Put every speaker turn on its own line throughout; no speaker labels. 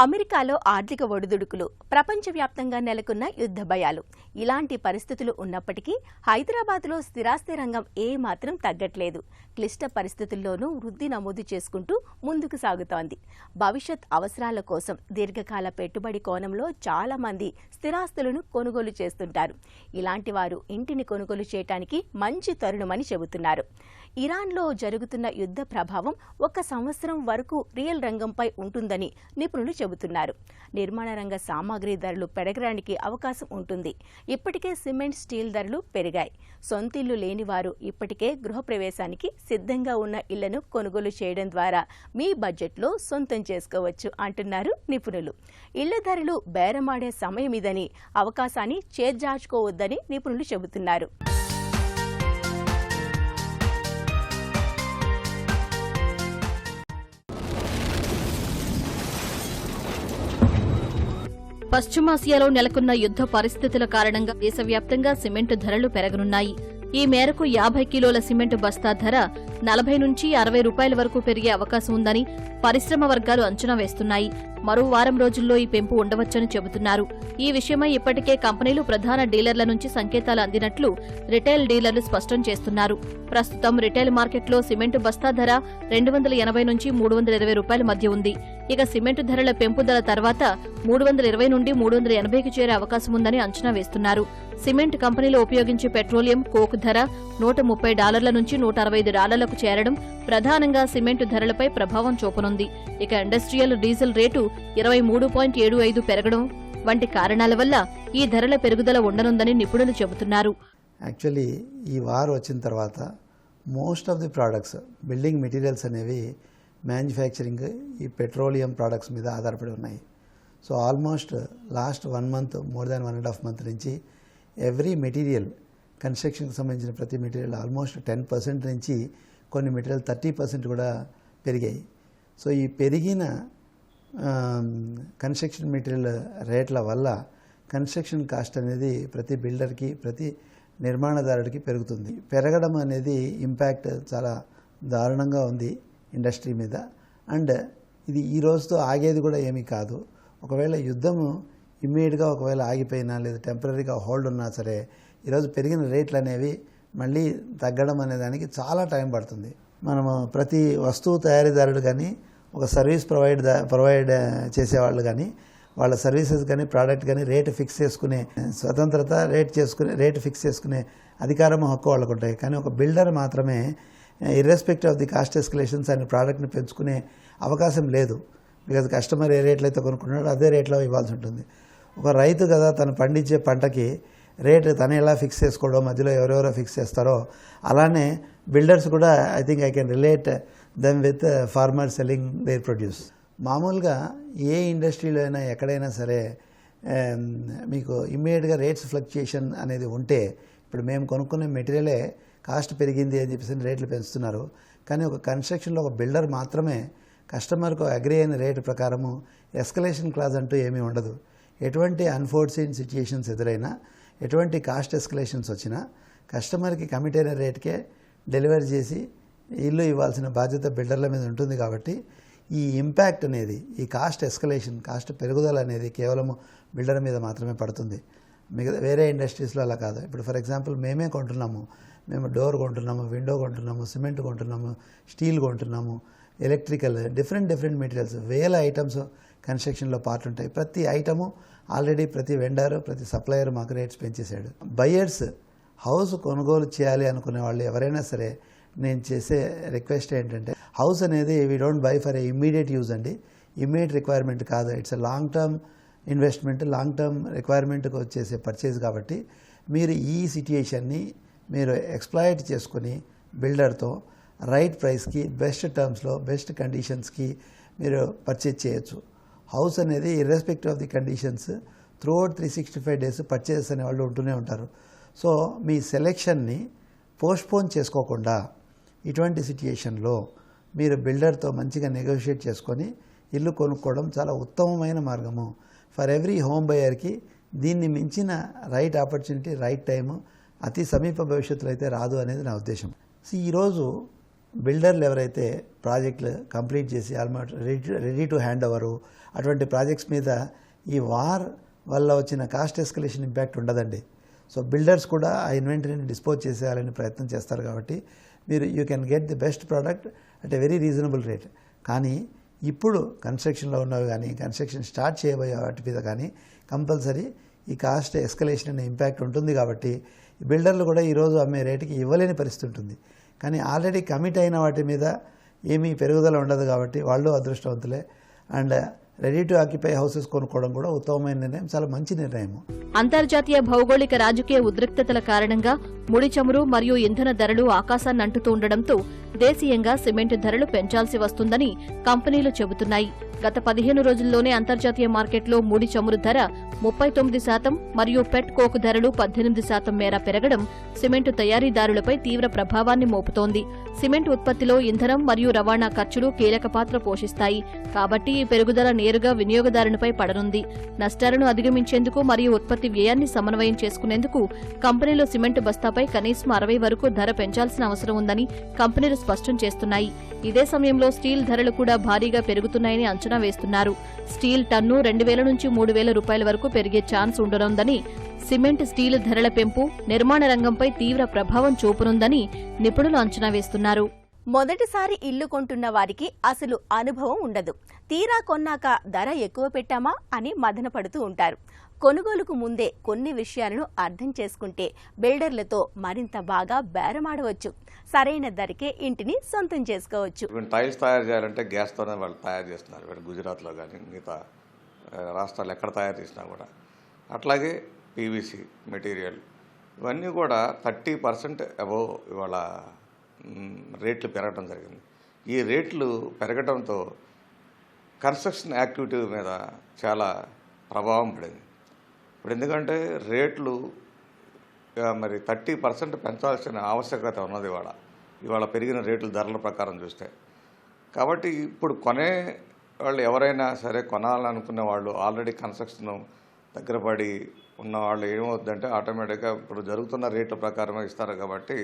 అమెరికాలో ఆర్థిక ఒడిదుడుకులు, ప్రపంచవ్యాప్తంగా నెలకొన్న యుద్ధ భయాలు ఇలాంటి పరిస్థితులు ఉన్నప్పటికీ హైదరాబాద్లో స్థిరాస్తి రంగం ఏమాత్రం తగ్గట్లేదు. క్లిష్ట పరిస్థితుల్లోనూ వృద్ధి నమోదు చేసుకుంటూ ముందుకు సాగుతోంది. భవిష్యత్ అవసరాల కోసం దీర్ఘకాల పెట్టుబడి కోణంలో చాలా మంది స్థిరాస్తులను కొనుగోలు చేస్తుంటారు. ఇలాంటి వారు ఇంటిని కొనుగోలు చేయడానికి మంచి తరుణమని చెబుతున్నారు. ఇరాన్లో జరుగుతున్న యుద్ధ ప్రభావం 1 సంవత్సరం వరకు రియల్ రంగంపై ఉంటుందని నిపుణులు చెబుతున్నారు. నిర్మాణ రంగ సామాగ్రి ధరలు పెరగడానికి అవకాశం ఉంటుంది. ఇప్పటికే సిమెంట్, స్టీల్ ధరలు పెరిగాయి. సొంతిల్లు లేని వారు ఇప్పటికే గృహప్రవేశానికి సిద్ధంగా ఉన్న ఇళ్లను కొనుగోలు చేయడం ద్వారా మీ బడ్జెట్లో సొంతం చేసుకోవచ్చు అంటున్నారు నిపుణులు. ఇళ్ల ధరలు బేరమాడే సమయం ఇదని, అవకాశాన్ని చేజార్చుకోవద్దని నిపుణులు చెబుతున్నారు.
పశ్చిమాసియాలో నెలకొన్న యుద్ధ పరిస్థితుల కారణంగా దేశవ్యాప్తంగా సిమెంటు ధరలు పెరగనున్నాయి. ఈ మేరకు 50 కిలోల సిమెంటు బస్తా ధర 40 నుంచి 60 రూపాయల వరకు పెరిగే అవకాశం ఉందని పరిశ్రమ వర్గాలు అంచనా వేస్తున్నాయి. మరో వారం రోజుల్లో ఈ పెంపు ఉండవచ్చని చెబుతున్నారు. ఈ విషయమై ఇప్పటికే కంపెనీలు ప్రధాన డీలర్ల నుంచి సంకేతాలు అందినట్లు రిటైల్ డీలర్లు స్పష్టం చేస్తున్నారు. ప్రస్తుతం రిటైల్ మార్కెట్లో సిమెంటు బస్తా ధర 280 నుంచి 320 రూపాయల మధ్య ఉంది. ఇక సిమెంటు ధరల పెంపుదల తర్వాత 320 నుండి 380కి చేరే అవకాశం ఉందని అంచనా వేస్తున్నారు. సిమెంట్ కంపెనీలు ఉపయోగించే పెట్రోలియం, కోక్ ధర $130 నుంచి $165కు చేరడం ప్రధానంగా సిమెంటు ధరలపై ప్రభావం చూపనుంది. ఇక ఇండస్ట్రియల్ డీజిల్ రేటు 23.75 పెరగడం వంటి కారణాల వల్ల ఈ ధరల పెరుగుదల ఉండనుందని నిపుణులు చెబుతున్నారు.
యాక్చువల్లీ ఈ వార్ వచ్చిన తర్వాత most of the products, building materials అనేవి మ్యానుఫ్యాక్చరింగ్ ఈ పెట్రోలియం ప్రోడక్ట్స్ మీద ఆధారపడి ఉన్నాయి. So almost last 1 month, more than 1.5 month నుంచి ఎవ్రీ మెటీరియల్, కన్స్ట్రక్షన్కి సంబంధించిన ప్రతి మెటీరియల్ ఆల్మోస్ట్ 10% నుంచి కొన్ని మెటీరియల్ 30% కూడా పెరిగాయి. సో ఈ పెరిగిన కన్స్ట్రక్షన్ మెటీరియల్ రేట్ల వల్ల కన్స్ట్రక్షన్ కాస్ట్ అనేది ప్రతి బిల్డర్కి, ప్రతి నిర్మాణదారుడికి పెరుగుతుంది. పెరగడం అనేది ఇంపాక్ట్ చాలా దారుణంగా ఉంది ఇండస్ట్రీ మీద. అండ్ ఇది ఈ రోజుతో ఆగేది కూడా ఏమీ కాదు. ఒకవేళ యుద్ధము ఇమ్మీడియట్గా ఒకవేళ ఆగిపోయినా లేదా టెంపరీగా హోల్డ్ ఉన్నా సరే ఈరోజు పెరిగిన రేట్లు అనేవి మళ్ళీ తగ్గడం అనే దానికి చాలా టైం పడుతుంది. మనము ప్రతి వస్తువు తయారీదారుడు కానీ, ఒక సర్వీస్ ప్రొవైడ్ చేసేవాళ్ళు కానీ, వాళ్ళ సర్వీసెస్ కానీ, ప్రోడక్ట్ కానీ రేటు ఫిక్స్ చేసుకునే స్వతంత్రత, రేటు ఫిక్స్ చేసుకునే అధికారం, హక్కు వాళ్ళకు ఉంటాయి. కానీ ఒక బిల్డర్ మాత్రమే irrespective of the cost escalations ఆయన ప్రోడక్ట్ని పెంచుకునే అవకాశం లేదు. బికాజ్ కస్టమర్ ఏ రేట్లో అయితే కొనుక్కున్నాడో అదే రేట్లో ఇవ్వాల్సి ఉంటుంది. ఒక రైతు కదా తను పండించే పంటకి రేటు తను ఎలా ఫిక్స్ చేసుకోవడం, మధ్యలో ఎవరెవరో ఫిక్స్ చేస్తారో అలానే బిల్డర్స్ కూడా I think I can relate them with farmer selling their produce. మామూలుగా ఏ ఇండస్ట్రీలో అయినా ఎక్కడైనా సరే మీకు ఇమ్మీడియట్గా రేట్స్ ఫ్లక్చుయేషన్ అనేది ఉంటే, ఇప్పుడు మేము కొనుక్కునే మెటీరియలే కాస్ట్ పెరిగింది అని చెప్పేసి రేట్లు పెంచుతున్నారు. కానీ ఒక కన్స్ట్రక్షన్లో ఒక బిల్డర్ మాత్రమే కస్టమర్కు అగ్రీ అయిన రేటు ప్రకారము ఎస్కలేషన్ క్లాజ్ అంటూ ఏమీ ఉండదు. ఎటువంటి అన్ఫోర్సీన్ సిచ్యుయేషన్స్ ఎదురైనా, ఎటువంటి కాస్ట్ ఎస్కలేషన్స్ వచ్చినా కస్టమర్కి కమిట్ అయిన రేటుకే డెలివరీ చేసి ఇల్లు ఇవ్వాల్సిన బాధ్యత బిల్డర్ల మీద ఉంటుంది. కాబట్టి ఈ ఇంపాక్ట్ అనేది, ఈ కాస్ట్ ఎస్కలేషన్, కాస్ట్ పెరుగుదల అనేది కేవలం బిల్డర్ మీద మాత్రమే పడుతుంది. మిగతా వేరే ఇండస్ట్రీస్లో అలా కాదు. ఇప్పుడు ఫర్ ఎగ్జాంపుల్ మేమే కొంటున్నాము, మేము డోర్ కొంటున్నాము, విండో కొంటున్నాము, సిమెంట్ కొంటున్నాము, స్టీల్ కొంటున్నాము, ఎలక్ట్రికల్, డిఫరెంట్ మెటీరియల్స్, వేల ఐటమ్స్ కన్స్ట్రక్షన్లో పార్ట్ ఉంటాయి. ప్రతి ఐటము ఆల్రెడీ ప్రతి వెండర్, ప్రతి సప్లయర్ మాకు రేట్స్ పెంచేశాడు. బయర్స్ హౌస్ కొనుగోలు చేయాలి అనుకునే వాళ్ళు ఎవరైనా సరే నేను చేసే రిక్వెస్ట్ ఏంటంటే, హౌస్ అనేది we don't buy for a immediate use అండి, ఇమ్మీడియట్ రిక్వైర్మెంట్ కాదు. It's a long term investment, long term రిక్వైర్మెంట్కి వచ్చేసే పర్చేజ్. కాబట్టి మీరు ఈ సిట్యుయేషన్ని మీరు ఎక్స్ప్లాయిట్ చేసుకుని బిల్డర్తో రైట్ ప్రైస్కి, బెస్ట్ టర్మ్స్లో, బెస్ట్ కండిషన్స్కి మీరు పర్చేజ్ చేయొచ్చు. హౌస్ అనేది irrespective of the conditions throughout 365 days purchases అనేవాళ్ళు ఉంటూనే ఉంటారు. సో మీ సెలెక్షన్ని పోస్ట్పోన్ చేసుకోకుండా ఇటువంటి సిట్యుయేషన్లో మీరు బిల్డర్తో మంచిగా నెగోషియేట్ చేసుకొని ఇల్లు కొనుక్కోవడం చాలా ఉత్తమమైన మార్గము. ఫర్ ఎవ్రీ హోమ్ బయర్కి దీన్ని మించిన రైట్ ఆపర్చునిటీ, రైట్ టైము అతి సమీప భవిష్యత్తులో అయితే రాదు అనేది నా ఉద్దేశం. ఈరోజు బిల్డర్లు ఎవరైతే ప్రాజెక్టులు కంప్లీట్ చేసి almost ready to hand over అటువంటి ప్రాజెక్ట్స్ మీద ఈ వార్ వల్ల వచ్చిన కాస్ట్ ఎస్కలేషన్ ఇంపాక్ట్ ఉండదండి. సో బిల్డర్స్ కూడా ఆ ఇన్వెంటరీని డిస్పోజ్ చేసేయాలని ప్రయత్నం చేస్తారు కాబట్టి you can get the best product at a very reasonable rate. కానీ ఇప్పుడు కన్స్ట్రక్షన్లో ఉన్నవి కానీ కన్స్ట్రక్షన్ స్టార్ట్ చేయబోయే వాటి మీద కానీ కంపల్సరీ ఈ కాస్ట్ ఎస్కలేషన్ అనే ఇంపాక్ట్ ఉంటుంది కాబట్టి బిల్డర్లు కూడా ఈరోజు అమ్మే రేటుకి ఇవ్వలేని పరిస్థితి ఉంటుంది. కానీ ఆల్రెడీ కమిట్ అయిన వాటి మీద ఏమీ పెరుగుదల ఉండదు కాబట్టి వాళ్ళు అదృష్టవంతులే. And ready to occupy houses కొనుక్కోవడం కూడా ఉత్తమమైన నిర్ణయం, చాలా మంచి నిర్ణయం.
అంతర్జాతీయ భౌగోళిక రాజకీయ ఉద్రిక్తతల కారణంగా ముడి చమురు మరియు ఇంధన ధరలు ఆకాశాన్ని అంటుతూ ఉండడంతో దేశీయంగా సిమెంట్ ధరలు పెంచాల్సి వస్తుందని కంపెనీలు చెబుతున్నాయి. గత 15 రోజుల్లోనే అంతర్జాతీయ మార్కెట్లో ముడి చమురు ధర 39% మరియు పెట్ కోక్ ధరలు 18% మేర పెరగడం సిమెంటు తయారీదారులపై తీవ్ర ప్రభావాన్ని మోపుతోంది. సిమెంట్ ఉత్పత్తిలో ఇంధనం మరియు రవాణా ఖర్చులు కీలక పాత్ర పోషిస్తాయి కాబట్టి ఈ పెరుగుదల నేరుగా వినియోగదారునిపై పడనుంది. నష్టాలను అధిగమించేందుకు మరియు ఉత్పత్తి వ్యయాన్ని సమన్వయం చేసుకునేందుకు కంపెనీలు సిమెంట్ బస్తాపై కనీసం 60 వరకు ధర పెంచాల్సిన అవసరం ఉందని కంపెనీలు స్పష్టం చేస్తున్నాయి. ఇదే సమయంలో స్టీల్ ధరలు కూడా భారీగా పెరుగుతున్నాయని అంచనా వేస్తున్నారు. స్టీల్ టన్ను 2000 నుంచి 3000 రూపాయల వరకు పెరిగే ఛాన్స్ ఉండనుందని, సిమెంట్ స్టీల్ ధరల పెంపు నిర్మాణ రంగంపై తీవ్ర ప్రభావం చూపనుందని నిపుణులు అంచనా వేస్తున్నారు.
మొదటిసారి ఇల్లు కొంటున్న వారికి అసలు అనుభవం ఉండదు. తీరా కొన్నాక ధర ఎక్కువ పెట్టామా అని మదన పడుతూ ఉంటారు. కొనుగోలుకు ముందే కొన్ని విషయాలను అర్థం చేసుకుంటే బిల్డర్లతో మరింత బాగా బేరమాడవచ్చు. సరైన ధరకే ఇంటిని సొంతం చేసుకోవచ్చు.
టైల్స్ తయారు చేయాలంటే గ్యాస్తోనే వాళ్ళు తయారు చేస్తున్నారు. గుజరాత్లో కానీ మిగతా రాష్ట్రాలు ఎక్కడ తయారు చేసినా కూడా అట్లాగే పీవీసీ మెటీరియల్ ఇవన్నీ కూడా 30% అబోవ్ ఇవాళ రేట్లు పెరగడం జరిగింది. ఈ రేట్లు పెరగడంతో కన్స్ట్రక్షన్ యాక్టివిటీ మీద చాలా ప్రభావం పడింది. ఇప్పుడు ఎందుకంటే రేట్లు మరి 30% పెంచాల్సిన ఆవశ్యకత ఉన్నది ఇవాళ పెరిగిన రేట్లు ధరల ప్రకారం చూస్తే. కాబట్టి ఇప్పుడు కొనే వాళ్ళు ఎవరైనా సరే కొనాలనుకునే వాళ్ళు ఆల్రెడీ కన్స్ట్రక్షన్ దగ్గర పడి ఉన్న వాళ్ళు ఏమవుతుందంటే ఆటోమేటిక్గా ఇప్పుడు జరుగుతున్న రేట్ల ప్రకారమే ఇస్తారు కాబట్టి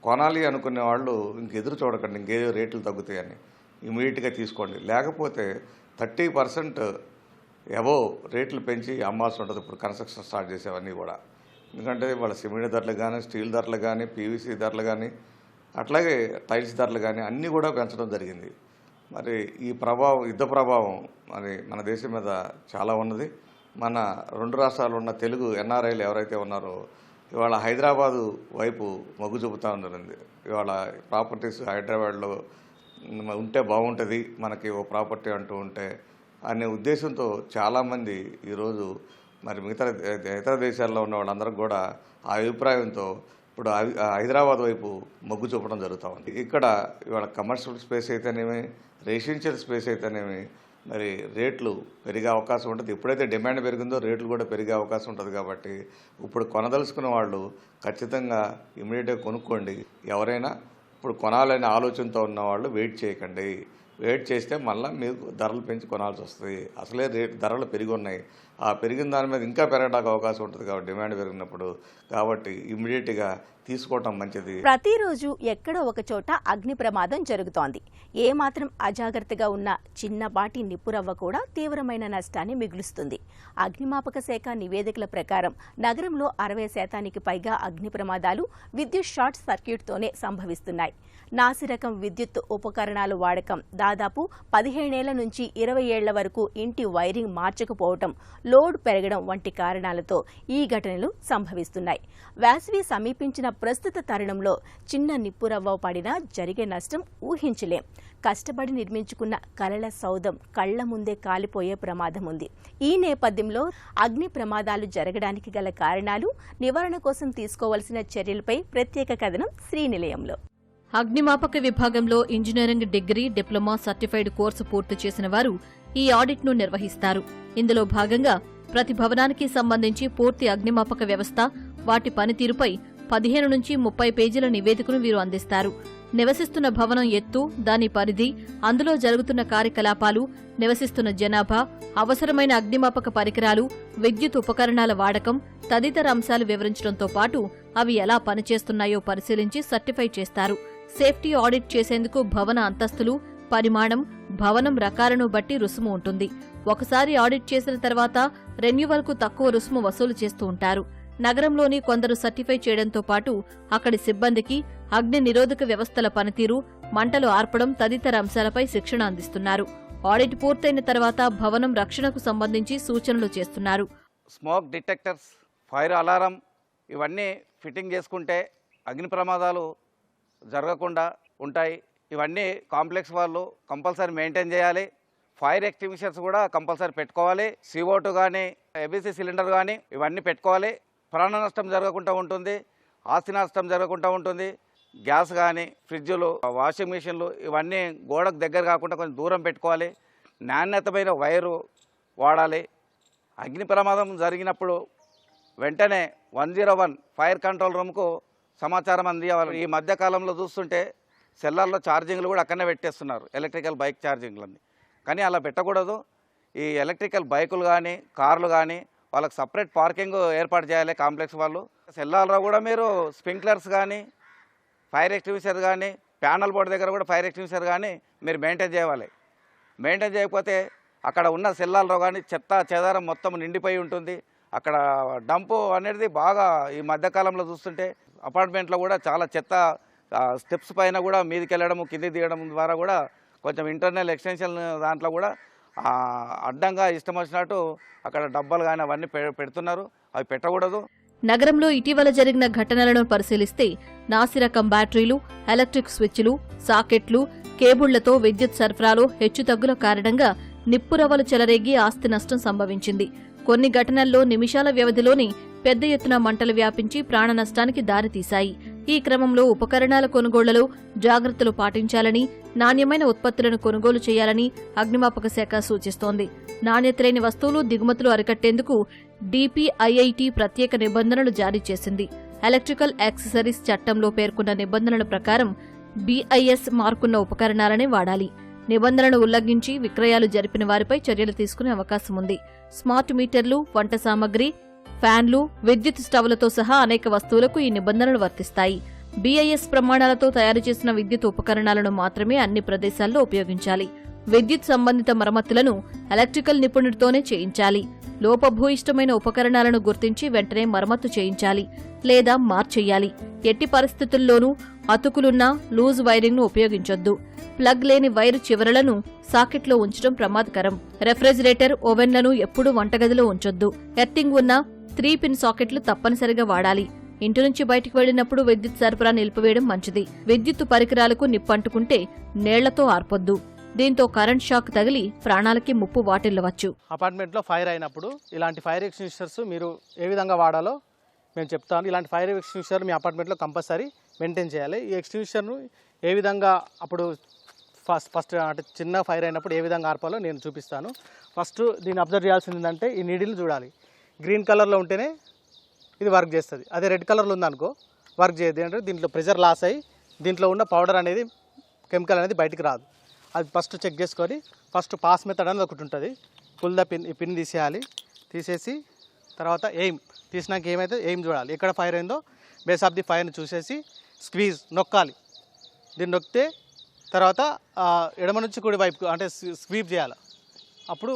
కొనాలి అనుకునే వాళ్ళు ఎదురు చూడకండి ఇంకేదో రేట్లు తగ్గుతాయని ఇమీడియట్గా తీసుకోండి. లేకపోతే 30% అబోవ్ రేట్లు పెంచి అమ్మాల్సి ఉంటుంది ఇప్పుడు కన్స్ట్రక్షన్ స్టార్ట్ చేసేవన్నీ కూడా. ఎందుకంటే వాళ్ళ సిమెంట్ ధరలు కానీ స్టీల్ ధరలు కానీ పీవీసీ ధరలు కానీ అట్లాగే టైల్స్ ధరలు కానీ అన్నీ కూడా పెంచడం జరిగింది. మరి ఈ యుద్ధ ప్రభావం మరి మన దేశం మీద చాలా ఉన్నది. మన 2 రాష్ట్రాలు ఉన్న తెలుగు ఎన్ఆర్ఐలు ఎవరైతే ఉన్నారో ఇవాళ హైదరాబాదు వైపు మొగ్గు చూపుతూ ఉంటుంది. ఇవాళ ప్రాపర్టీస్ హైదరాబాద్లో ఉంటే బాగుంటుంది మనకి ఓ ప్రాపర్టీ అంటూ ఉంటే అనే ఉద్దేశంతో చాలామంది ఈరోజు మరి మిగతా ఇతర దేశాల్లో ఉన్న వాళ్ళందరూ కూడా ఆ అభిప్రాయంతో ఇప్పుడు హైదరాబాద్ వైపు మొగ్గు చూపడం జరుగుతూ ఉంది. ఇక్కడ ఇవాళ కమర్షియల్ స్పేస్ అయితేనేమి రెసిడెన్షియల్ స్పేస్ అయితేనేమి మరి రేట్లు పెరిగే అవకాశం ఉంటుంది. ఎప్పుడైతే డిమాండ్ పెరిగిందో రేట్లు కూడా పెరిగే అవకాశం ఉంటుంది. కాబట్టి ఇప్పుడు కొనదలుచుకున్న వాళ్ళు ఖచ్చితంగా ఇమీడియట్గా కొనుక్కోండి. ఎవరైనా ఇప్పుడు కొనాలనే ఆలోచనతో ఉన్న వాళ్ళు వెయిట్ చేయకండి. వెయిట్ చేస్తే మళ్ళీ మీకు ధరలు పెంచి కొనాల్సి వస్తుంది. అసలే ధరలు పెరిగి ఉన్నాయి. ఆ పెరిగిన దాని మీద ఇంకా పెరగడానికి అవకాశం ఉంటుంది కాబట్టి డిమాండ్ పెరిగినప్పుడు కాబట్టి ఇమ్మీడియట్గా తీసుకోవటం మంచిది.
ప్రతిరోజు ఎక్కడో ఒక చోట అగ్ని ప్రమాదం జరుగుతోంది. ఏమాత్రం అజాగ్రత్తగా ఉన్న చిన్నపాటి నిప్పురవ్వ కూడా తీవ్రమైన నష్టాన్ని మిగులుస్తుంది. అగ్నిమాపక శాఖ నివేదికల ప్రకారం నగరంలో 60% పైగా అగ్ని ప్రమాదాలు విద్యుత్ షార్ట్ సర్క్యూట్తోనే సంభవిస్తున్నాయి. నాసిరకం విద్యుత్ ఉపకరణాల వాడకం, దాదాపు 15 ఏళ్ల నుంచి 20 ఏళ్ల వరకు ఇంటి వైరింగ్ మార్చకపోవటం, లోడ్ పెరగడం వంటి కారణాలతో ఈ ఘటనలు సంభవిస్తున్నాయి. వేసవి సమీపించిన ప్రస్తుత తరుణంలో చిన్న నిప్పురవ్వ పడినా జరిగే నష్టం ఊహించలేం. కష్టపడి నిర్మించుకున్న కలల సౌధం కళ్ల ముందే కాలిపోయే ప్రమాదం ఉంది. ఈ నేపథ్యంలో అగ్ని ప్రమాదాలు జరగడానికి గల కారణాలు, నివారణ కోసం తీసుకోవాల్సిన చర్యలపై ప్రత్యేక కథనం శ్రీనిలయంలో.
అగ్నిమాపక విభాగంలో engineering degree, diploma certified course పూర్తి చేసిన వారు ఈ ఆడిట్ను నిర్వహిస్తారు. ఇందులో భాగంగా ప్రతి భవనానికి సంబంధించి పూర్తి అగ్నిమాపక వ్యవస్థ, వాటి పనితీరుపై 15 నుంచి 30 పేజీల నివేదికను వీరు అందిస్తారు. నివసిస్తున్న భవనం ఎత్తు, దాని పరిధి, అందులో జరుగుతున్న కార్యకలాపాలు, నివసిస్తున్న జనాభా, అవసరమైన అగ్నిమాపక పరికరాలు, విద్యుత్ ఉపకరణాల వాడకం తదితర అంశాలు వివరించడంతో పాటు అవి ఎలా పనిచేస్తున్నాయో పరిశీలించి సర్టిఫై చేస్తారు. సేఫ్టీ ఆడిట్ చేసేందుకు భవన అంతస్తులు, పరిమాణం, భవనం రకాలను బట్టి రుసుము ఉంటుంది. ఒకసారి ఆడిట్ చేసిన తర్వాత రెన్యువల్కు తక్కువ రుసుము వసూలు చేస్తూ ఉంటారు. నగరంలోని కొందరు సర్టిఫై చేయడంతో పాటు అక్కడి సిబ్బందికి అగ్ని నిరోధక వ్యవస్థల పనితీరు, మంటలు ఆర్పడం తదితర అంశాలపై శిక్షణ అందిస్తున్నారు. ఆడిట్ పూర్తయిన తర్వాత భవనం రక్షణకు సంబంధించి సూచనలు చేస్తున్నారు.
స్మోక్ డిటెక్టర్స్, ఫైర్ అలారం ఇవన్నీ ఫిట్టింగ్ చేసుకుంటే అగ్ని ప్రమాదాలు జరగకుండా ఉంటాయి. ఇవన్నీ కాంప్లెక్స్ వాళ్ళు కంపల్సరీ మెయింటైన్ చేయాలి. ఫైర్ ఎక్స్టింగ్విషర్స్ కూడా కంపల్సరీ పెట్టుకోవాలి. CO2 కానీ ABC సిలిండర్ కానీ ఇవన్నీ పెట్టుకోవాలి. ప్రాణ నష్టం జరగకుండా ఉంటుంది, ఆస్తి నష్టం జరగకుండా ఉంటుంది. గ్యాస్ కానీ, ఫ్రిడ్జులు, వాషింగ్ మిషన్లు ఇవన్నీ గోడకు దగ్గర కాకుండా కొంచెం దూరం పెట్టుకోవాలి. నాణ్యతమైన వైరు వాడాలి. అగ్ని ప్రమాదం జరిగినప్పుడు వెంటనే 101 ఫైర్ కంట్రోల్ రూమ్కు సమాచారం అందించాలి. ఈ మధ్యకాలంలో చూస్తుంటే సెల్లర్లో ఛార్జింగ్లు కూడా అక్కడనే పెట్టేస్తున్నారు, ఎలక్ట్రికల్ బైక్ ఛార్జింగ్లన్నీ. కానీ అలా పెట్టకూడదు. ఈ ఎలక్ట్రికల్ బైకులు కానీ, కార్లు కానీ వాళ్ళకి సపరేట్ పార్కింగ్ ఏర్పాటు చేయాలి కాంప్లెక్స్ వాళ్ళు. సెల్లార్లో కూడా మీరు స్ప్రింక్లర్స్ కానీ, ఫైర్ ఎక్స్టింగ్విషర్ కానీ, ప్యానల్ బోర్డు దగ్గర కూడా ఫైర్ ఎక్స్టింగ్విషర్ కానీ మీరు మెయింటైన్ చేయాలి. మెయింటైన్ చేయకపోతే అక్కడ ఉన్న సెల్లాల్లో కానీ చెత్త చెదారం మొత్తం నిండిపోయి ఉంటుంది. అక్కడ డంపు అనేది బాగా ఈ మధ్యకాలంలో చూస్తుంటే అపార్ట్మెంట్లో కూడా చాలా చెత్త స్టెప్స్ పైన కూడా మీదికి వెళ్ళడం, కిందికి దిగడం ద్వారా కూడా కొంచెం ఇంటర్నల్ ఎక్స్టెన్షన్ దాంట్లో కూడా అడ్డంగా ఇష్టం వచ్చినట్టు అక్కడ డబ్బాలు కానీ అవన్నీ పెడుతున్నారు. అవి పెట్టకూడదు.
నగరంలో ఇటీవల జరిగిన ఘటనలను పరిశీలిస్తే నాసిరకం బ్యాటరీలు, ఎలక్ట్రిక్ స్విచ్లు, సాకెట్లు, కేబుళ్లతో విద్యుత్ సరఫరాలో హెచ్చుతగ్గుల కారణంగా నిప్పురవ్వలు చెలరేగి ఆస్తి నష్టం సంభవించింది. కొన్ని ఘటనల్లో నిమిషాల వ్యవధిలోనే పెద్ద ఎత్తున మంటలు వ్యాపించి ప్రాణ నష్టానికి దారితీశాయి. ఈ క్రమంలో ఉపకరణాల కొనుగోళ్లలో జాగ్రత్తలు పాటించాలని, నాణ్యమైన ఉత్పత్తులను కొనుగోలు చేయాలని అగ్నిమాపక శాఖ సూచిస్తోంది. నాణ్యత లేని వస్తువులు, దిగుమతులు అరికట్టేందుకు DPIIT ప్రత్యేక నిబంధనలు జారీ చేసింది. ఎలక్ట్రికల్ యాక్సెసరీస్ చట్టంలో పేర్కొన్న నిబంధనల ప్రకారం BIS మార్కున్న ఉపకరణాలనే వాడాలి. నిబంధనలను ఉల్లంఘించి విక్రయాలు జరిపిన వారిపై చర్యలు తీసుకునే అవకాశం ఉంది. స్మార్ట్ మీటర్లు, వంట సామగ్రి, ఫ్యాన్లు, విద్యుత్ స్టవ్లతో సహా అనేక వస్తువులకు ఈ నిబంధనలు వర్తిస్తాయి. BIS ప్రమాణాలతో తయారు చేసిన విద్యుత్ ఉపకరణాలను మాత్రమే అన్ని ప్రదేశాల్లో ఉపయోగించాలి. విద్యుత్ సంబంధిత మరమ్మతులను ఎలక్ట్రికల్ నిపుణుడితోనే చేయించాలి. లోపభూయిష్టమైన ఉపకరణాలను గుర్తించి వెంటనే మరమ్మతు చేయించాలి లేదా మార్చెయ్యాలి. ఎట్టి పరిస్థితుల్లోనూ అతుకులున్న లూజ్ వైరింగ్ను ఉపయోగించొద్దు. ప్లగ్ లేని వైరు చివరలను సాకెట్లో ఉంచడం ప్రమాదకరం. రెఫ్రిజిరేటర్, ఓవెన్లను ఎప్పుడూ వంటగదిలో ఉంచొద్దు. ఎర్తింగ్ ఉన్న 3-పిన్ సాకెట్లు తప్పనిసరిగా వాడాలి. ఇంటి నుంచి బయటికి వెళ్లినప్పుడు విద్యుత్ సరఫరా నిలిపివేయడం మంచిది. విద్యుత్ పరికరాలకు నిప్పంటుకుంటే నీళ్లతో ఆర్పొద్దు. దీంతో కరెంట్ షాక్ తగిలి ప్రాణాలకి ముప్పు వాటిల్లవచ్చు.
అపార్ట్మెంట్లో ఫైర్ అయినప్పుడు ఇలాంటి ఫైర్ ఎక్స్టింగ్విషర్స్ మీరు ఏ విధంగా వాడాలో మేము చెప్తాను. ఇలాంటి ఫైర్ ఎక్స్టింగ్విషర్ మీ అపార్ట్మెంట్లో కంపల్సరీ మెయింటైన్ చేయాలి. ఈ ఎక్స్టింగ్విషర్ను ఏ విధంగా అప్పుడు ఫస్ట్ అంటే చిన్న ఫైర్ అయినప్పుడు ఏ విధంగా ఆర్పాలో నేను చూపిస్తాను. ఫస్ట్ దీన్ని అబ్జర్వ్ చేయాల్సింది ఏంటంటే ఈ నీడిల్ని చూడాలి. గ్రీన్ కలర్లో ఉంటేనే ఇది వర్క్ చేస్తుంది. అదే రెడ్ కలర్లో ఉందనుకో వర్క్ చేయదు. అంటే దీంట్లో ప్రెషర్ లాస్ అయ్యి దీంట్లో ఉన్న పౌడర్ అనేది, కెమికల్ అనేది బయటికి రాదు. అది ఫస్ట్ చెక్ చేసుకొని ఫస్ట్ పాస్ మెథడ్ అనేది ఒకటి ఉంటుంది. పుల్ ద పిన్, ఈ పిన్ తీసేయాలి. తీసేసి తర్వాత ఎయిమ్ తీసినాక ఏమైతే ఎయిమ్ చూడాలి. ఎక్కడ ఫైర్ అయిందో బేస్ ఆఫ్ ది ఫైర్ని చూసేసి స్క్వీజ్ నొక్కాలి. దీన్ని నొక్కితే తర్వాత ఎడమ నుంచి కుడి వైపు అంటే స్వీప్ చేయాలి. అప్పుడు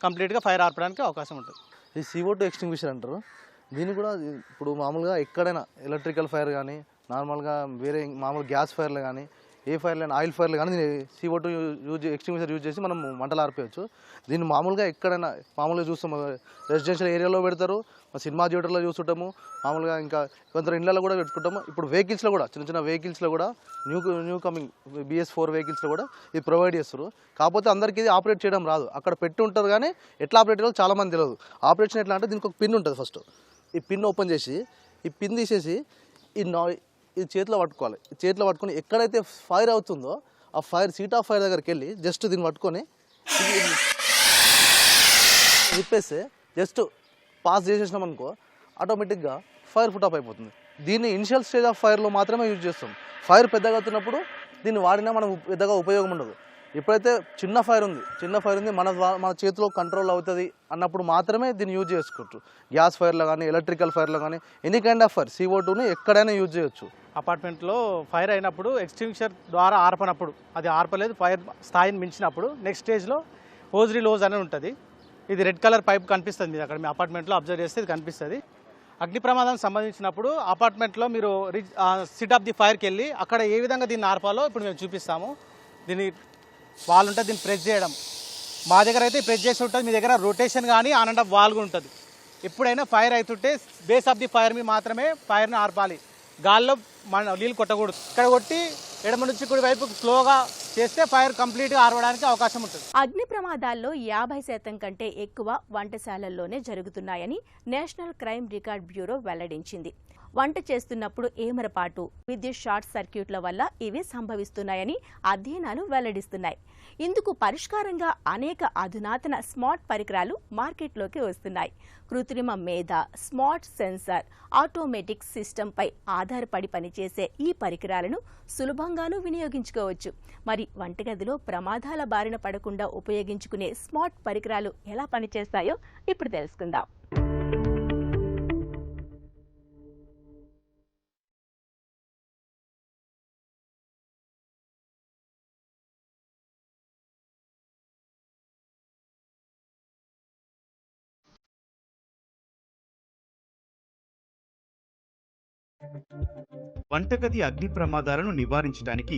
కంప్లీట్గా ఫైర్ ఆర్పడానికి అవకాశం ఉంటుంది.
ఈ CO2 ఎక్స్టింగ్విషర్ అంటారు. దీన్ని కూడా ఇప్పుడు మామూలుగా ఎక్కడైనా ఎలక్ట్రికల్ ఫైర్ కానీ, నార్మల్గా వేరే మామూలు గ్యాస్ ఫైర్లు కానీ, ఏ ఫైర్లు అయినా ఆయిల్ ఫైర్లు కానీ CO2 ఎక్స్టింగ్విషర్ యూజ్ చేసి మనం మంటలు ఆర్పేయచ్చు. దీన్ని మామూలుగా ఎక్కడైనా మామూలుగా చూస్తాము, రెసిడెన్షియల్ ఏరియాలో పెడతారు, సినిమా థియేటర్లో చూస్తుంటాము, మామూలుగా ఇంకా కొందరు ఇళ్లలో కూడా పెట్టుకుంటాము. ఇప్పుడు వెహికల్స్లో కూడా చిన్న చిన్న వెహికల్స్లో కూడా న్యూ కమింగ్ BS4 వెహికల్స్లో కూడా ఇది ప్రొవైడ్ చేస్తారు. కాకపోతే అందరికీ ఇది ఆపరేట్ చేయడం రాదు. అక్కడ పెట్టి ఉంటుంది కానీ ఎట్లా ఆపరేట్ చేయాలో చాలామంది తెలియదు. ఆపరేషన్ ఎట్లా అంటే దీనికి ఒక పిన్ ఉంటుంది. ఫస్ట్ ఈ పిన్ ఓపెన్ చేసి ఈ పిన్ తీసేసి ఇది చేతిలో పట్టుకోవాలి. చేతిలో పట్టుకొని ఎక్కడైతే ఫైర్ అవుతుందో ఆ ఫైర్ సీట్ ఆఫ్ ఫైర్ దగ్గరికి వెళ్ళి జస్ట్ దీన్ని పట్టుకొని విప్పేస్తే జస్ట్ పాస్ చేసేసినాం అనుకో ఆటోమేటిక్గా ఫైర్ ఫుట్ ఆఫ్ అయిపోతుంది. దీన్ని ఇనిషియల్ స్టేజ్ ఆఫ్ ఫైర్లో మాత్రమే యూజ్ చేస్తాం. ఫైర్ పెద్దగా అవుతున్నప్పుడు దీన్ని వాడినా మనం పెద్దగా ఉపయోగం ఉండదు. ఎప్పుడైతే చిన్న ఫైర్ ఉంది మన చేతిలో కంట్రోల్ అవుతుంది అన్నప్పుడు మాత్రమే దీన్ని యూజ్ చేసుకోవచ్చు. గ్యాస్ ఫైర్లో కానీ, ఎలక్ట్రికల్ ఫైర్లో కానీ, ఎనీ కైండ్ ఆఫ్ ఫైర్ CO2ని ఎక్కడైనా యూజ్ చేయొచ్చు.
అపార్ట్మెంట్లో ఫైర్ అయినప్పుడు ఎక్స్టింగ్విషర్ ద్వారా ఆర్పనప్పుడు, అది ఆర్పలేదు, ఫైర్ స్థాయిని మించినప్పుడు నెక్స్ట్ స్టేజ్లో హోజ్ రీలోజ్ అనేది ఉంటుంది. ఇది రెడ్ కలర్ పైప్ కనిపిస్తుంది, మీరు అక్కడ మీ అపార్ట్మెంట్లో అబ్జర్వ్ చేస్తే ఇది కనిపిస్తుంది. అగ్ని ప్రమాదానికి సంబంధించినప్పుడు అపార్ట్మెంట్లో మీరు సిట్ ఆఫ్ ది ఫైర్కి వెళ్ళి అక్కడ ఏ విధంగా దీన్ని ఆర్పాలో ఇప్పుడు మేము చూపిస్తాము. దీన్ని వాల్ ఉంటుంది, దీన్ని ప్రెస్ చేయడం. మా దగ్గర అయితే ప్రెస్ చేసి ఉంటుంది, మీ దగ్గర రొటేషన్ కానీ ఆన్ అండ్ ఆఫ్ వాల్ కూడా ఉంటుంది. ఎప్పుడైనా ఫైర్ అవుతుంటే బేస్ ఆఫ్ ది ఫైర్ మీద మాత్రమే ఫైర్ని ఆర్పాలి, గాల్లో నీళ్ళు కొట్టకూడదు. ఇక్కడ కొట్టి ఎడమ నుంచి కుడి వైపు స్లోగా చేస్తే ఫైర్ కంప్లీట్గా ఆరవడానికి అవకాశం ఉంటుంది.
అగ్ని ప్రమాదాల్లో 50% కంటే ఎక్కువ వంటశాలల్లోనే జరుగుతున్నాయని నేషనల్ క్రైమ్ రికార్డ్ బ్యూరో వెల్లడించింది. వంట చేస్తున్నప్పుడు ఏమరపాటు, విద్యుత్ షార్ట్ సర్క్యూట్ల వల్ల ఇవి సంభవిస్తున్నాయని అధ్యయనాలు వెల్లడిస్తున్నాయి. ఇందుకు పరిష్కారంగా అనేక అధునాతన స్మార్ట్ పరికరాలు మార్కెట్లోకి వస్తున్నాయి. కృత్రిమ మేధ, స్మార్ట్ సెన్సార్, ఆటోమేటిక్ సిస్టంపై ఆధారపడి పనిచేసే ఈ పరికరాలను సులభంగానూ వినియోగించుకోవచ్చు. మరి వంటగదిలో ప్రమాదాల బారిన పడకుండా ఉపయోగించుకునే స్మార్ట్ పరికరాలు ఎలా పనిచేస్తాయో ఇప్పుడు తెలుసుకుందాం.
వంటగది అగ్ని ప్రమాదాలను నివారించడానికి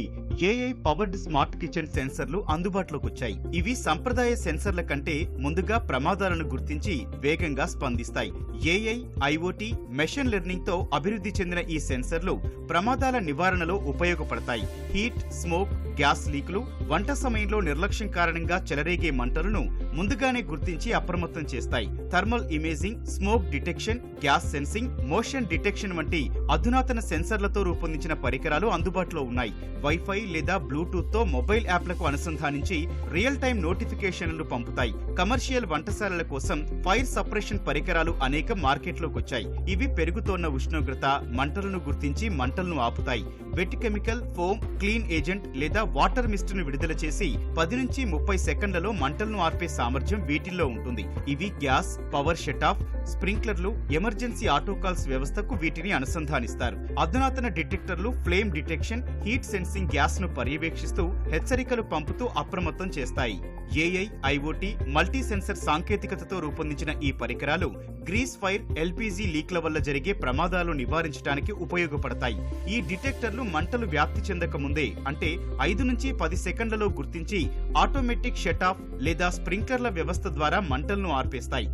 ఏఐ పవర్డ్ స్మార్ట్ కిచెన్ సెన్సర్లు అందుబాటులోకి వచ్చాయి. ఇవి సంప్రదాయ సెన్సర్ల కంటే ముందుగా ప్రమాదాలను గుర్తించి వేగంగా స్పందిస్తాయి. ఏఐ, ఐఓటీ, మెషిన్ లెర్నింగ్ తో అభివృద్ధి చెందిన ఈ సెన్సర్లు ప్రమాదాల నివారణలో ఉపయోగపడతాయి. హీట్, స్మోక్, గ్యాస్ లీకులు, వంట సమయంలో నిర్లక్ష్యం కారణంగా చెలరేగే మంటలను ముందుగానే గుర్తించి అప్రమత్తం చేస్తాయి. Thermal imaging, smoke detection, gas sensing, motion detection వంటి అధునాతన సెన్సర్లతో రూపొందించిన పరికరాలు అందుబాటులో ఉన్నాయి. వైఫై లేదా బ్లూటూత్ తో మొబైల్ యాప్లకు అనుసంధానించి రియల్ టైం నోటిఫికేషన్లు పంపుతాయి. కమర్షియల్ వంటశాలల కోసం ఫైర్ సపరేషన్ పరికరాలు అనేక మార్కెట్లోకి వచ్చాయి. ఇవి పెరుగుతోన్న ఉష్ణోగ్రత, మంటలను గుర్తించి మంటలను ఆపుతాయి. Wet chemical, foam, clean agent లేదా వాటర్ మిస్ట్ ను విడుదల చేసి 10 నుంచి 30 సెకండ్లలో మంటలను ఆర్పే సామర్థ్యం వీటిల్లో ఉంటుంది. ఇవి గ్యాస్, పవర్ షట్ ఆఫ్, స్ప్రింక్లర్లు, ఎమర్జెన్సీ ఆటోకాల్స్ వ్యవస్థకు వీటిని అనుసంధానిస్తారు. అధునాతన డిటెక్టర్లు flame detection, heat sensing gas ను పర్యవేక్షిస్తూ హెచ్చరికలు పంపుతూ అప్రమత్తం చేస్తాయి. ఏఐ, ఐఓటీ, మల్టీ సెన్సర్ సాంకేతికతతో రూపొందించిన ఈ పరికరాలు గ్రీస్ ఫైర్, ఎల్పీజీ లీక్ల వల్ల జరిగే ప్రమాదాలు నివారించడానికి ఉపయోగపడతాయి. ఈ డిటెక్టర్లు మంటలు వ్యాప్తి చెందక ముందే, అంటే 5 నుంచి 10 సెకండ్లలో గుర్తించి ఆటోమేటిక్ షట్ ఆఫ్ లేదా స్ప్రింక్లర్ల వ్యవస్థ ద్వారా మంటలను ఆర్పేస్తాయి.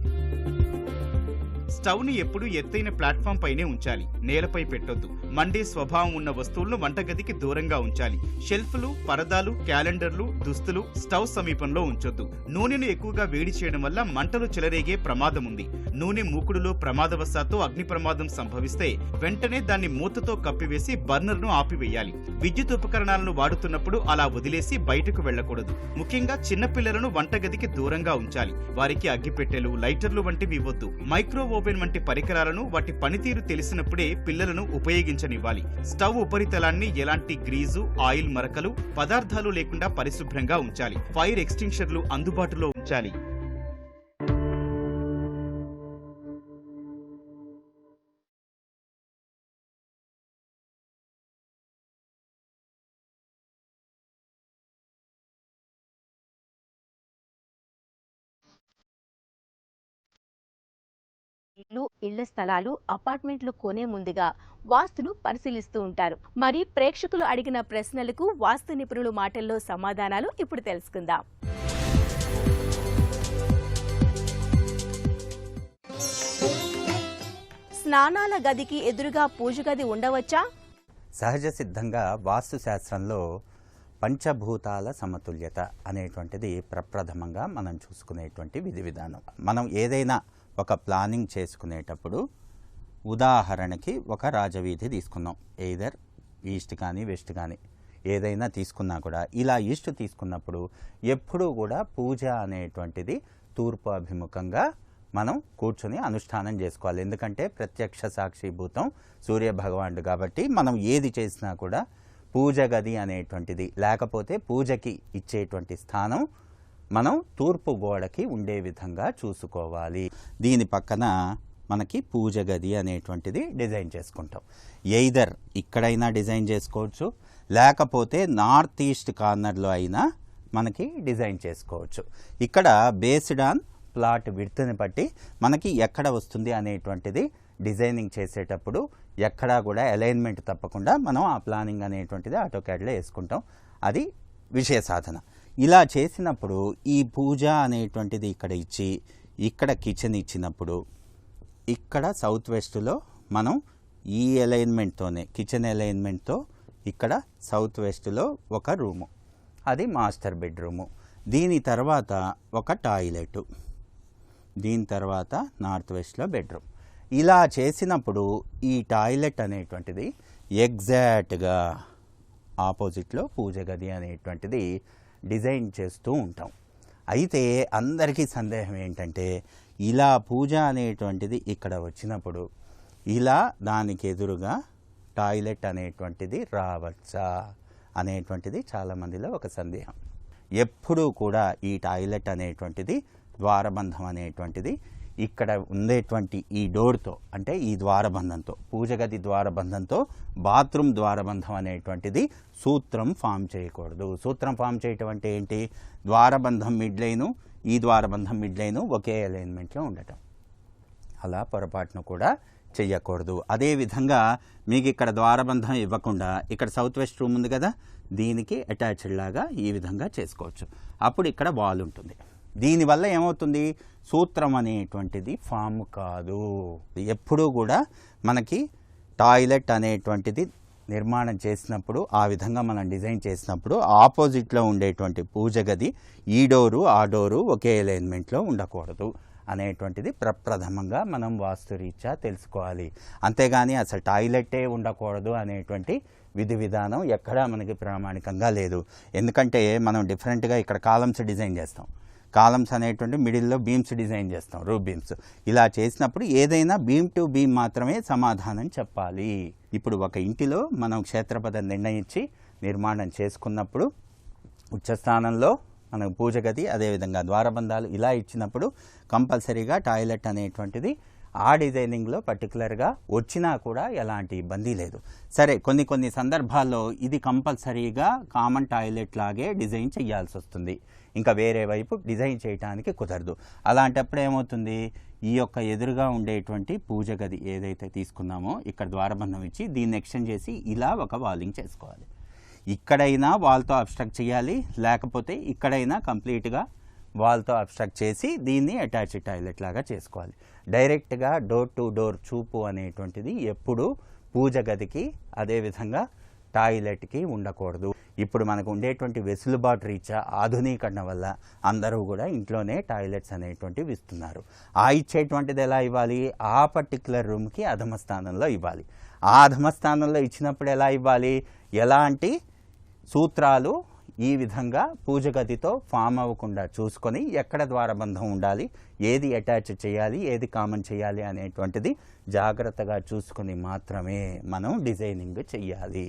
స్టవ్ ని ఎప్పుడు ఎత్తైన ప్లాట్ఫామ్ పైనే ఉంచాలి, నేలపై పెట్టొద్దు. మండే స్వభావం ఉన్న వస్తువులను వంటగదికి దూరంగా ఉంచాలి. షెల్ఫ్లు, పరదాలు, క్యాలెండర్లు, దుస్తులు స్టవ్ సమీపంలో ఉంచొద్దు. నూనెను ఎక్కువగా వేడి చేయడం వల్ల మంటలు చెలరేగే ప్రమాదం ఉంది. నూనె మూకుడులో ప్రమాదవశాత్తు అగ్ని ప్రమాదం సంభవిస్తే వెంటనే దాన్ని మూతతో కప్పివేసి బర్నర్ను ఆపివేయాలి. విద్యుత్ ఉపకరణాలను వాడుతున్నప్పుడు అలా వదిలేసి బయటకు వెళ్లకూడదు. ముఖ్యంగా చిన్నపిల్లలను వంటగదికి దూరంగా ఉంచాలి. వారికి అగ్గిపెట్టెలు, లైటర్లు వంటివి ఇవ్వొద్దు. మైక్రో ఓవెన్ వంటి పరికరాలను వాటి పనితీరు తెలిసినప్పుడే పిల్లలను ఉపయోగించనివ్వాలి. స్టవ్ ఉపరితలాన్ని ఎలాంటి గ్రీజు, ఆయిల్ మరకలు, పదార్థాలు లేకుండా పరిశుభ్రంగా ఉంచాలి. ఫైర్ ఎక్స్టింగ్విషర్లు అందుబాటులో ఉంచాలి.
ఇల్లు, ఇళ్ల స్థలాలు, అపార్ట్మెంట్లు కొనే ముందుగా వాస్తును పరిశీలిస్తూ ఉంటారు. మరి ప్రేక్షకులు అడిగిన ప్రశ్నలకు వాస్తు నిపుణుల మాటల్లో సమాధానాలు ఇప్పుడు తెలుసుకుందాం. స్నానాల గదికి ఎదురుగా పూజ గది ఉండవచ్చా?
సహజ సిద్ధంగా వాస్తు శాస్త్రంలో పంచభూతాల సమతుల్యత అనేటువంటిది ప్రప్రథమంగా మనం చూసుకునేటువంటి విధి విధానం. మనం ఏదైనా ఒక ప్లానింగ్ చేసుకునేటప్పుడు ఉదాహరణకి ఒక రాజవీధి తీసుకున్నాం, ఎయిదర్ ఈస్ట్ కానీ వెస్ట్ కానీ ఏదైనా తీసుకున్నా కూడా, ఇలా ఈస్ట్ తీసుకున్నప్పుడు ఎప్పుడూ కూడా పూజ అనేటువంటిది తూర్పు అభిముఖంగా మనం కూర్చొని అనుష్ఠానం చేసుకోవాలి. ఎందుకంటే ప్రత్యక్ష సాక్షిభూతం సూర్యభగవానుడు కాబట్టి మనం ఏది చేసినా కూడా పూజ గది అనేటువంటిది, లేకపోతే పూజకి ఇచ్చేటువంటి స్థానం మనం తూర్పు గోడకి ఉండే విధంగా చూసుకోవాలి. దీని పక్కన మనకి పూజ గది అనేటువంటిది డిజైన్ చేసుకుంటాం. ఎయిదర్ ఇక్కడైనా డిజైన్ చేసుకోవచ్చు, లేకపోతే నార్త్ ఈస్ట్ కార్నర్లో అయినా మనకి డిజైన్ చేసుకోవచ్చు. ఇక్కడ బేస్డ్ ఆన్ ప్లాట్ విడ్త్ని బట్టి మనకి ఎక్కడ వస్తుంది అనేటువంటిది డిజైనింగ్ చేసేటప్పుడు ఎక్కడా కూడా అలైన్మెంట్ తప్పకుండా మనం ఆ ప్లానింగ్ అనేటువంటిది ఆటోక్యాడ్లో వేసుకుంటాం. అది విషయ సాధన. ఇలా చేసినప్పుడు ఈ పూజ అనేటువంటిది ఇక్కడ ఇచ్చి ఇక్కడ కిచెన్ ఇచ్చినప్పుడు ఇక్కడ సౌత్ వెస్ట్లో మనం ఈ అలైన్మెంట్తోనే కిచెన్ అలైన్మెంట్తో ఇక్కడ సౌత్ వెస్ట్లో ఒక రూము, అది మాస్టర్ బెడ్రూము. దీని తర్వాత ఒక టాయిలెట్, దీని తర్వాత నార్త్ వెస్ట్లో బెడ్రూమ్. ఇలా చేసినప్పుడు ఈ టాయిలెట్ అనేటువంటిది ఎగ్జాక్ట్గా ఆపోజిట్లో పూజ గది అనేటువంటిది డిజైన్ చేస్తూ ఉంటాం. అయితే అందరికీ సందేహం ఏంటంటే ఇలా పూజ అనేటువంటిది ఇక్కడ వచ్చినప్పుడు ఇలా దానికి ఎదురుగా టాయిలెట్ అనేటువంటిది రావచ్చా అనేటువంటిది చాలామందిలో ఒక సందేహం. ఎప్పుడూ కూడా ఈ టాయిలెట్ అనేటువంటిది ద్వారబంధం అనేటువంటిది ఇక్కడ ఉండేటువంటి ఈ డోర్తో, అంటే ఈ ద్వారబంధంతో, పూజ గది ద్వారబంధంతో బాత్రూమ్ ద్వారబంధం అనేటువంటిది సూత్రం ఫామ్ చేయకూడదు. సూత్రం ఫామ్ చేయటం అంటే ఏంటి? ద్వారబంధం మిడ్ లైను, ఈ ద్వారబంధం మిడ్ లైను ఒకే అలైన్మెంట్లో ఉండటం. అలా పొరపాటును కూడా చెయ్యకూడదు. అదేవిధంగా మీకు ఇక్కడ ద్వారబంధం ఇవ్వకుండా ఇక్కడ సౌత్ వెస్ట్ రూమ్ ఉంది కదా, దీనికి అటాచ్డ్ లాగా ఈ విధంగా చేసుకోవచ్చు. అప్పుడు ఇక్కడ వాల్ ఉంటుంది. దీనివల్ల ఏమవుతుంది? సూత్రం అనేటువంటిది ఫామ్ కాదు. ఎప్పుడూ కూడా మనకి టాయిలెట్ అనేటువంటిది నిర్మాణం చేసినప్పుడు, ఆ విధంగా మనం డిజైన్ చేసినప్పుడు ఆపోజిట్లో ఉండేటువంటి పూజ గది ఈ డోరు ఆ డోరు ఒకే అలైన్మెంట్లో ఉండకూడదు అనేటువంటిది ప్రప్రథమంగా మనం వాస్తురీత్యా తెలుసుకోవాలి. అంతేగాని అసలు టాయిలెట్టే ఉండకూడదు అనేటువంటి విధి విధానం ఎక్కడా మనకి ప్రామాణికంగా లేదు. ఎందుకంటే మనం డిఫరెంట్గా ఇక్కడ కాలమ్స్ డిజైన్ చేస్తాం. కాలమ్స్ అనేటువంటి మిడిల్లో బీమ్స్ డిజైన్ చేస్తాం, రూఫ్ బీమ్స్. ఇలా చేసినప్పుడు ఏదైనా బీమ్ టు బీమ్ మాత్రమే సమాధానం చెప్పాలి. ఇప్పుడు ఒక ఇంటిలో మనం క్షేత్రపథం నిర్ణయించి నిర్మాణం చేసుకున్నప్పుడు ఉచ్చస్థానంలో మనకు పూజ గది, అదేవిధంగా ద్వారబంధాలు ఇలా ఇచ్చినప్పుడు కంపల్సరీగా టాయిలెట్ అనేటువంటిది ఆ డిజైనింగ్లో పర్టికులర్గా వచ్చినా కూడా ఎలాంటి ఇబ్బంది లేదు. సరే, కొన్ని సందర్భాల్లో ఇది కంపల్సరీగా కామన్ టాయిలెట్ లాగే డిజైన్ చేయాల్సి వస్తుంది. ఇంకా వేరే వైపు డిజైన్ చేయడానికి కుదరదు. అలాంటప్పుడు ఏమవుతుంది? ఈ యొక్క ఎదురుగా ఉండేటువంటి పూజ గది ఏదైతే తీసుకున్నామో ఇక్కడ ద్వారబంధం ఇచ్చి దీన్ని ఎక్స్టెండ్ చేసి ఇలా ఒక వాలింగ్ చేసుకోవాలి. ఇక్కడైనా వాల్తో అబ్స్ట్రక్ట్ చేయాలి, లేకపోతే ఇక్కడైనా కంప్లీట్గా వాల్తో అబ్స్ట్రక్ట్ చేసి దీన్ని అటాచ్డ్ టాయిలెట్ లాగా చేసుకోవాలి. డైరెక్ట్గా డోర్ టు డోర్ చూపు అనేటువంటిది ఎప్పుడు పూజ గదికి అదేవిధంగా టాయిలెట్కి ఉండకూడదు. ఇప్పుడు మనకు ఉండేటువంటి వెసులుబాటు రీత్యా ఆధునీకరణ వల్ల అందరూ కూడా ఇంట్లోనే టాయిలెట్స్ అనేటువంటివి ఇస్తున్నారు. ఆ ఇచ్చేటువంటిది ఎలా ఇవ్వాలి? ఆ పర్టికులర్ రూమ్కి అధమ స్థానంలో ఇవ్వాలి. ఆ అధమ స్థానంలో ఇచ్చినప్పుడు ఎలా ఇవ్వాలి? ఎలాంటి సూత్రాలు ఈ విధంగా పూజ గదితో ఫామ్ అవ్వకుండా చూసుకొని ఎక్కడ ద్వారబంధం ఉండాలి, ఏది అటాచ్ చేయాలి, ఏది కామన్ చేయాలి అనేటువంటిది జాగ్రత్తగా చూసుకొని మాత్రమే మనం డిజైనింగ్ చెయ్యాలి.